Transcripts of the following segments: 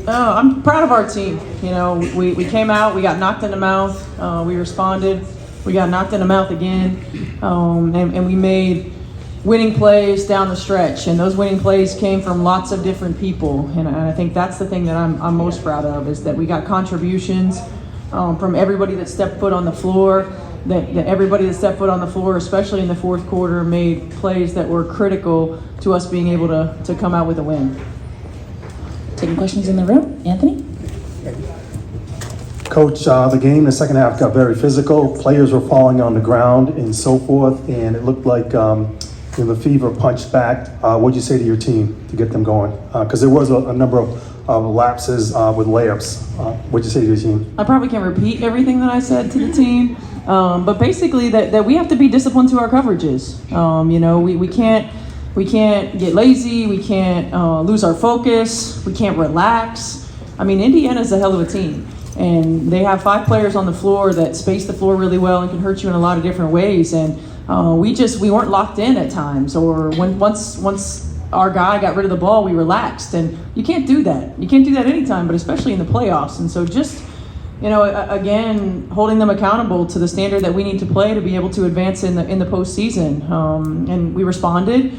I'm proud of our team. You know, we came out, we got knocked in the mouth, we responded, we got knocked in the mouth again, and we made winning plays down the stretch. And those winning plays came from lots of different people. And I think that's the thing that I'm most proud of, is that we got contributions from everybody that stepped foot on the floor. That everybody that stepped foot on the floor, especially in the fourth quarter, made plays that were critical to us being able to come out with a win. Taking questions in the room. Anthony? Coach, the game in the second half got very physical. Players were falling on the ground and so forth, and it looked like the Fever punched back. What did you say to your team to get them going? Because there was a number of lapses with layups. What did you say to your team? I probably can't repeat everything that I said to the team, but basically that we have to be disciplined to our coverages. You know, we can't get lazy. We can't lose our focus. We can't relax. I mean, Indiana's a hell of a team, and they have 5 players on the floor that space the floor really well and can hurt you in a lot of different ways. And we weren't locked in at times, or once our guy got rid of the ball, we relaxed. And you can't do that. You can't do that anytime, but especially in the playoffs. And so just, you know, again, holding them accountable to the standard that we need to play to be able to advance in the postseason. And we responded.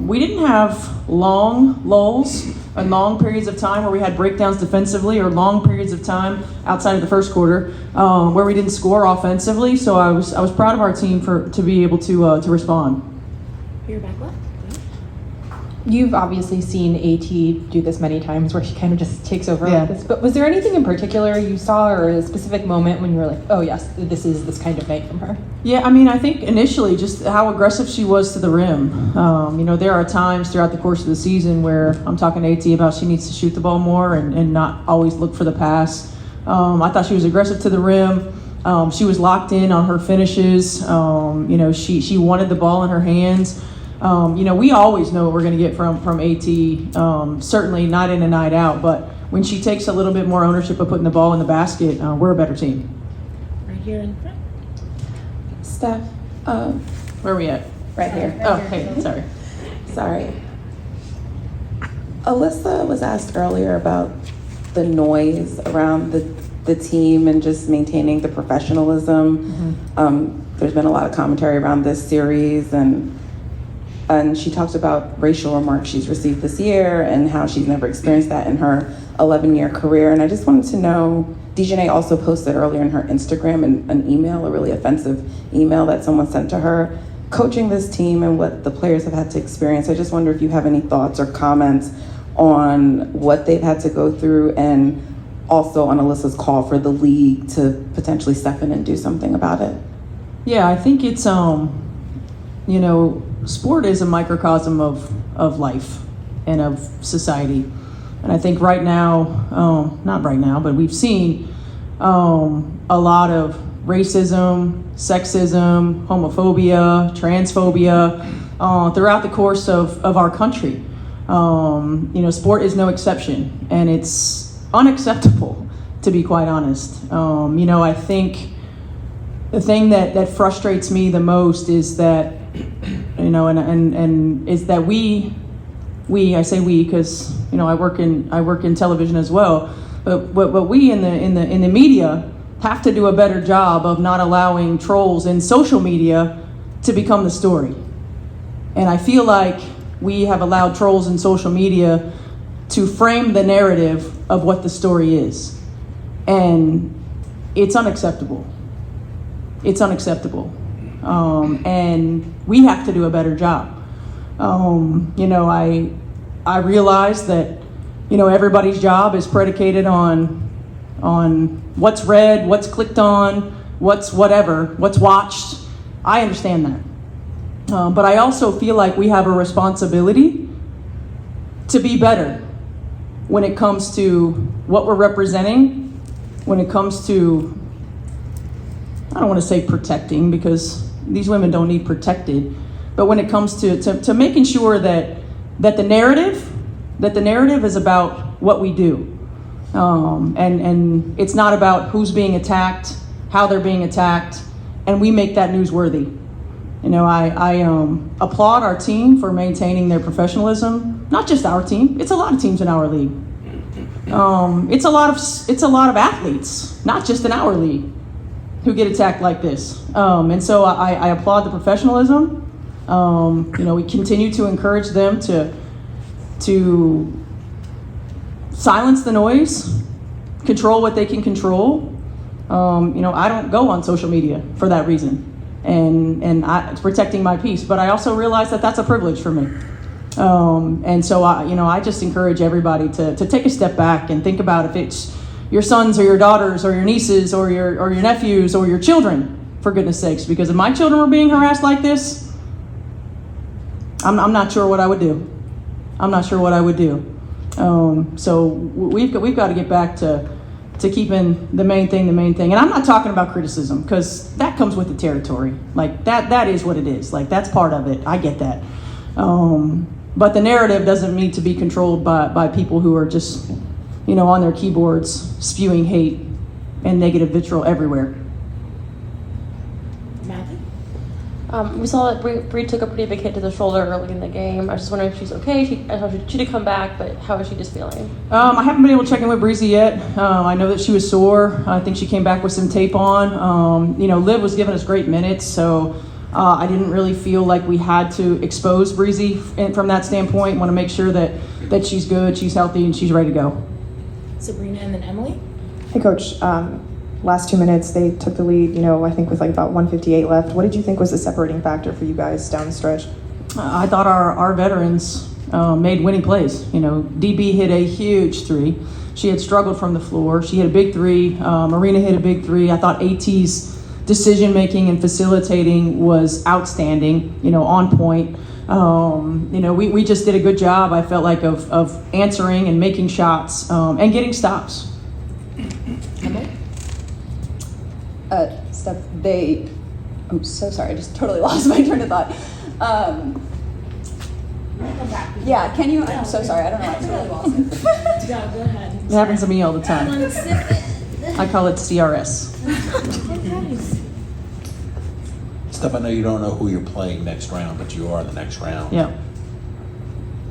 We didn't have long lulls and long periods of time where we had breakdowns defensively, or long periods of time outside of the first quarter where we didn't score offensively. So I was proud of our team to be able to respond. You're back left. You've obviously seen AT do this many times, where she kind of just takes over Yeah. like this. But was there anything in particular you saw, or a specific moment when you were like, oh yes, this is this kind of night from her? Yeah, I mean, I think initially just how aggressive she was to the rim. You know, there are times throughout the course of the season where I'm talking to AT about she needs to shoot the ball more and not always look for the pass. I thought she was aggressive to the rim. She was locked in on her finishes. You know, she wanted the ball in her hands. You know, we always know what we're going to get from AT, certainly night in and night out. But when she takes a little bit more ownership of putting the ball in the basket, we're a better team. Right here in front. Steph, Where are we at? right here. Oh, hey, sorry. Sorry. Alyssa was asked earlier about the noise around the team and just maintaining the professionalism. There's been a lot of commentary around this series, and she talked about racial remarks she's received this year and how she's never experienced that in her 11-year career. And I just wanted to know, DeJanae also posted earlier in her Instagram an email, a really offensive email that someone sent to her, coaching this team and what the players have had to experience. I just wonder if you have any thoughts or comments on what they've had to go through, and also on Alyssa's call for the league to potentially step in and do something about it. Yeah, I think it's, you know, sport is a microcosm of life and of society. And I think right now, not right now, but we've seen a lot of racism, sexism, homophobia, transphobia throughout the course of our country. You know, sport is no exception, and it's unacceptable, to be quite honest. You know, I think the thing that frustrates me the most is that, you know, and is that I say we because, you know, I work in television as well, but we in the media have to do a better job of not allowing trolls in social media to become the story. And I feel like we have allowed trolls in social media to frame the narrative of what the story is, and it's unacceptable. It's unacceptable. And we have to do a better job. You know, I realize that, you know, everybody's job is predicated on what's read, what's clicked on, what's whatever, what's watched. I understand that. But I also feel like we have a responsibility to be better when it comes to what we're representing, when it comes to, I don't want to say protecting, because these women don't need protected, but when it comes to making sure that the narrative is about what we do, and it's not about who's being attacked, how they're being attacked, and we make that newsworthy. You know, I applaud our team for maintaining their professionalism. Not just our team; it's a lot of teams in our league. it's a lot of athletes, not just in our league, who get attacked like this. And so I applaud the professionalism. We continue to encourage them to silence the noise, control what they can control. I don't go on social media for that reason, and it's protecting my peace. But I also realize that that's a privilege for me. And so I just encourage everybody to take a step back and think about if it's your sons or your daughters or your nieces or your nephews or your children, for goodness sakes. Because if my children were being harassed like this, I'm not sure what I would do. I'm not sure what I would do. So we've got to get back to keeping the main thing. And I'm not talking about criticism, because that comes with the territory. Like that is what it is. Like that's part of it. I get that. But the narrative doesn't need to be controlled by people who are just, on their keyboards spewing hate and negative vitriol everywhere. We saw that Bree took a pretty big hit to the shoulder early in the game. I was just wondering if she's okay. She did come back, but how is she just feeling? I haven't been able to check in with Breezy yet. I know that she was sore. I think she came back with some tape on. Liv was giving us great minutes, so I didn't really feel like we had to expose Breezy from that standpoint. Want to make sure that she's good, she's healthy, and she's ready to go. Sabrina and then Emily. Hey, Coach. Last 2 minutes, they took the lead, I think with like about 1:58 left. What did you think was the separating factor for you guys down the stretch? I thought our veterans made winning plays. DB hit a huge three. She had struggled from the floor. She hit a big three. Marina hit a big three. I thought AT's decision-making and facilitating was outstanding, on point. We just did a good job, I felt like, of answering and making shots and getting stops. Steph, I'm so sorry, I just totally lost my train of thought. Yeah, can you, I'm so sorry, I don't know, I totally lost it. Go ahead. It happens to me all the time. I call it CRS. Steph, I know you don't know who you're playing next round, but you are the next round. Yeah.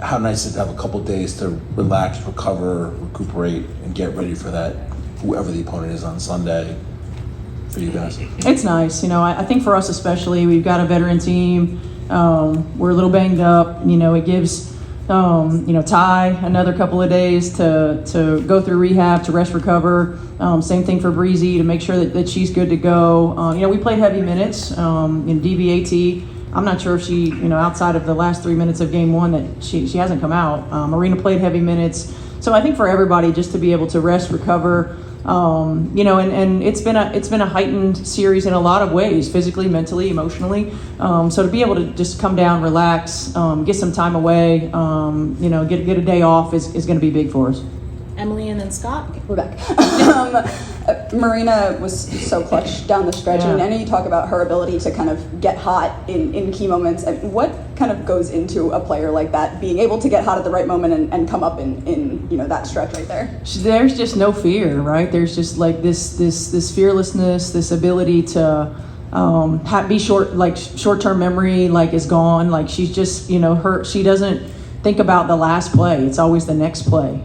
How nice is it to have a couple days to relax, recover, recuperate, and get ready for that, whoever the opponent is on Sunday, for you guys? It's nice. I think for us especially, we've got a veteran team. We're a little banged up. It gives, Ty another couple of days to go through rehab, to rest, recover. Same thing for Breezy, to make sure that she's good to go. We played heavy minutes in DBAT. I'm not sure if she, outside of the last 3 minutes of game one, that she hasn't come out. Marina played heavy minutes. So I think for everybody, just to be able to rest, recover, and it's been a heightened series in a lot of ways, physically, mentally, emotionally. So to be able to just come down, relax, get some time away, get a day off is going to be big for us. Emily and then Scott. We're back. Marina was so clutch down the stretch. Yeah. I know you talk about her ability to kind of get hot in key moments. What kind of goes into a player like that, being able to get hot at the right moment and come up in that stretch right there? There's just no fear, right? There's just like this fearlessness, this ability to be short-term memory is gone. Like she's just, she doesn't think about the last play. It's always the next play.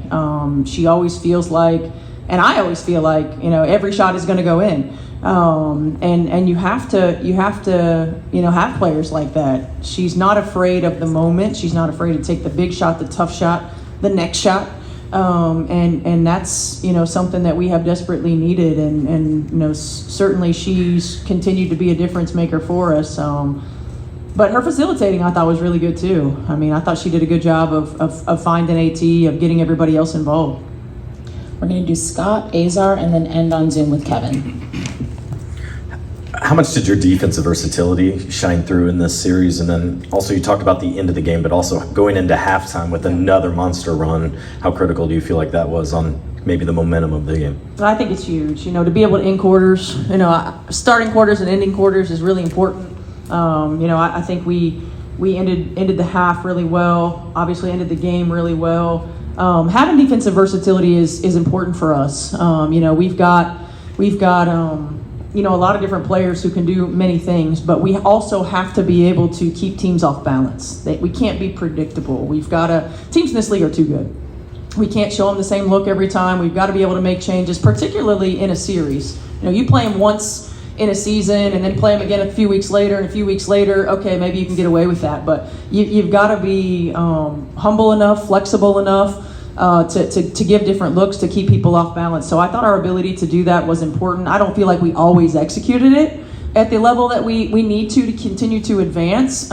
She always feels like, and I always feel like, every shot is going to go in. And you have to, have players like that. She's not afraid of the moment. She's not afraid to take the big shot, the tough shot, the next shot. And that's, something that we have desperately needed. And certainly she's continued to be a difference maker for us. But her facilitating, I thought, was really good too. I thought she did a good job of finding AT, of getting everybody else involved. We're going to do Scott, Azar, and then end on Zoom with Kevin. How much did your defensive versatility shine through in this series? And then also you talked about the end of the game, but also going into halftime with another monster run. How critical do you feel like that was on maybe the momentum of the game? I think it's huge. To be able to end quarters, starting quarters and ending quarters is really important. I think we ended the half really well, obviously ended the game really well. Having defensive versatility is important for us. We've got a lot of different players who can do many things, but we also have to be able to keep teams off balance. We can't be predictable. Teams in this league are too good. We can't show them the same look every time. We've got to be able to make changes, particularly in a series. You play them once in a season and then play them again a few weeks later, and a few weeks later, okay, maybe you can get away with that. But you've got to be humble enough, flexible enough to give different looks to keep people off balance. So I thought our ability to do that was important. I don't feel like we always executed it at the level that we need to continue to advance.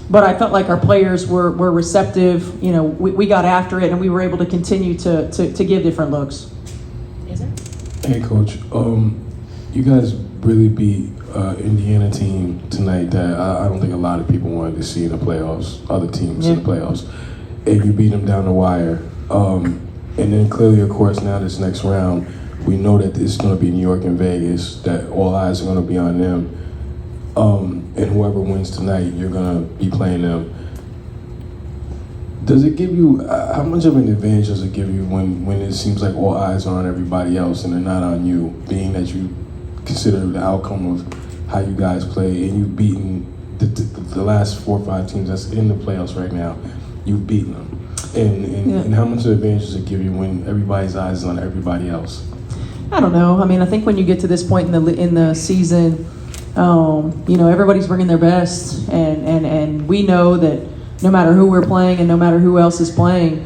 But I felt like our players were receptive. We got after it, and we were able to continue to give different looks. Hey, Coach. You guys really beat Indiana team tonight that I don't think a lot of people wanted to see in the playoffs, other teams in the playoffs. And you beat them down the wire. And then clearly, of course, now this next round, we know that it's going to be New York and Vegas, that all eyes are going to be on them. And whoever wins tonight, you're going to be playing them. Does it give you, how much of an advantage does it give you when it seems like all eyes are on everybody else and they're not on you, being that you consider the outcome of how you guys play and you've beaten the last 4 or 5 teams that's in the playoffs right now, you've beaten them. And how much of an advantage does it give you when everybody's eyes is on everybody else? I don't know. I mean, I think when you get to this point in the season, everybody's bringing their best, and we know that no matter who we're playing and no matter who else is playing,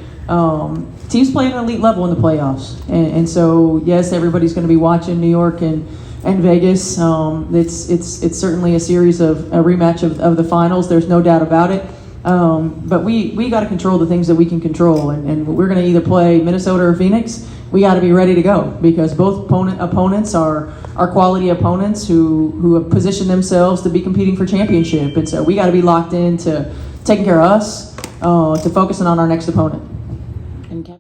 teams play at an elite level in the playoffs. And so, yes, everybody's going to be watching New York and Vegas. It's certainly a series of a rematch of the finals. There's no doubt about it. But we got to control the things that we can control, and we're going to either play Minnesota or Phoenix. We got to be ready to go because both opponents are quality opponents who have positioned themselves to be competing for championship, and so we got to be locked in to taking care of us, to focusing on our next opponent. And Kevin?